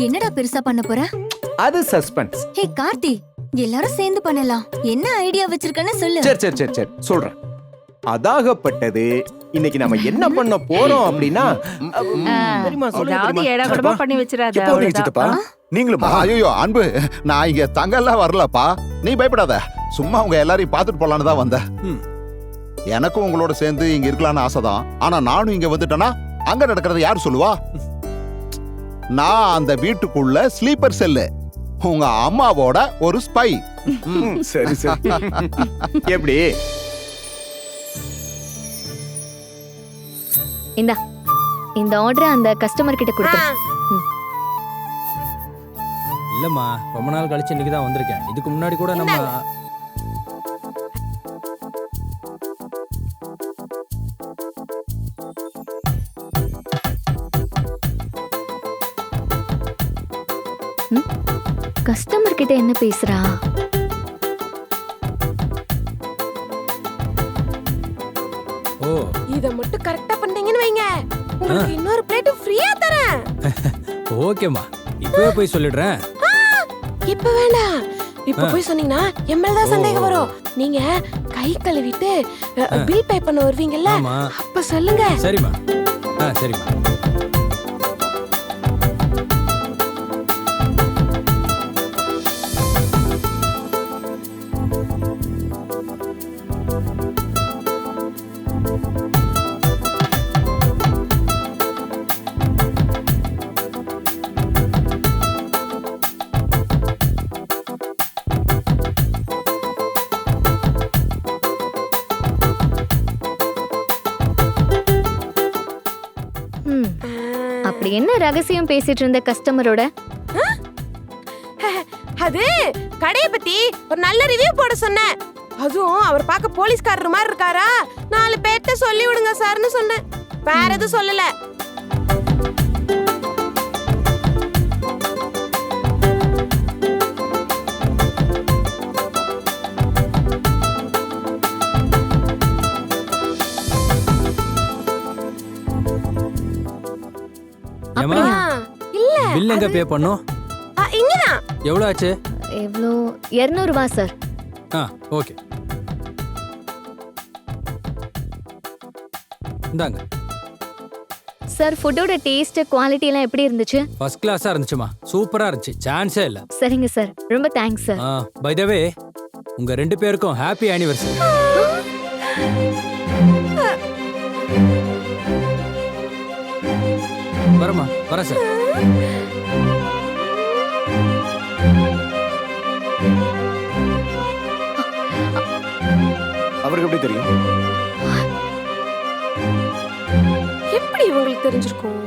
என்னடா பெருசா பண்ண போற? அது சஸ்பென்ஸ். ஹே கார்த்தி, எல்லாரும் சேர்ந்து பண்ணலாம். என்ன ஐடியா வச்சிருக்கன்னு சொல்லு. சரி சொல்றேன். அதாகப்பட்டது இன்னைக்கு நம்ம என்ன பண்ண போறோம் அப்படின்னா, ஏதாவது ஏடாகூடமா பண்ணி வச்சிராத. நீங்களும் ஐயோ அன்பு, நான் இங்க தங்கெல்லாம் வரலப்பா, நீ பயப்படாத. சும்மா உங்க எல்லாரையும் பாத்துட்டு போலான்னு தான் வந்தேன். எனக்கும் உங்களோட சேர்ந்து இங்க இருக்கலாம்னு ஆசைதான். ஆனா நானும் இங்க வந்துட்டேன்னா அங்க நடக்கிறது யார் சொல்லுவா? நான் அந்த வீட்டுக்குள்ள ஸ்லீப்பர் செல்லு, உங்க அம்மாவோட ஒரு ஸ்பை. சரி எப்படி? இந்த ஆர்டர் அந்த கஸ்டமர் கிட்ட கொடுத்து. இல்லம்மா, ரொம்ப நாள் கழிச்சு இன்னைக்கு தான் வந்திருக்கேன். இதுக்கு முன்னாடி கூட நம்ம கஸ்டமர் கிட்ட என்ன பேசுறா? ஓ, இத மட்டும் கரெக்ட்டா பண்ணீங்கன்னு வைங்க, உங்களுக்கு இன்னொரு பிளேட் ஃப்ரீயா தரேன். ஓகேம்மா, இப்பவே போய் சொல்லிடுறேன். இப்ப வேண்டாம். இப்ப போய் சொன்னீங்கன்னா எம்எல் தான் சந்தேகம் வரும். நீங்க கை கழுவிட்டு பில் பே பண்ண வருவீங்கல்ல, அப்ப சொல்லுங்க. சரிம்மா. சரிம்மா. அப்படி என்ன ரகசியம் பேசிட்டு இருந்த கஸ்டமரோட? அது கடையை பத்தி ஒரு நல்ல ரிவ்யூ போட சொன்னேன். அதுவும் அவர் பார்க்க போலீஸ்காரர் மாதிரி இருக்காரா, 4 பேர்ட்ட சொல்லி விடுங்க சார்னு சொன்னேன். வேற எதுவும் சொல்லல. ஏம்மா, இல்ல பில் எங்க பே பண்ணோம்? இங்கதான். எவ்வளவு ஆச்சு? எவ்வளோ? 200 ரூபா சார். ஓகே, இந்தாங்க சார். ஃபுட்டோட டேஸ்ட் குவாலிட்டி எல்லாம் எப்படி இருந்துச்சு? ஃபர்ஸ்ட் கிளாஸா இருந்துச்சுமா, சூப்பரா இருந்துச்சு, சான்ஸே இல்ல. சரிங்க சார், ரொம்ப தேங்க்ஸ் சார். பை த வே, உங்க 2 பேருக்கும் ஹாப்பி ஆனிவர்சரி. வரமா, வர சார். அவருக்கு எப்படி தெரியும்? எப்படி உங்களுக்கு தெரிஞ்சிருக்கும்?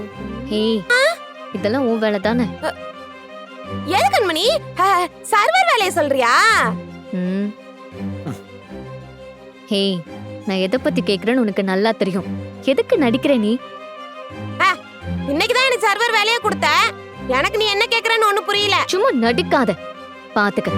ஏய், இதெல்லாம் உன் வேலை தானே. எது கண்மணி, சர்வர் வேலையை சொல்றியா? ஹே, நான் எதை பத்தி கேக்குறேன்னு உனக்கு நல்லா தெரியும். எதுக்கு நடிக்கிற நீ? இன்னைக்குதான் எனக்கு சர்வர் வேலையை கொடுத்த. எனக்கு நீ என்ன கேக்குறன்னு ஒண்ணு புரியல. சும்மா நடிக்காத, பாத்துக்க.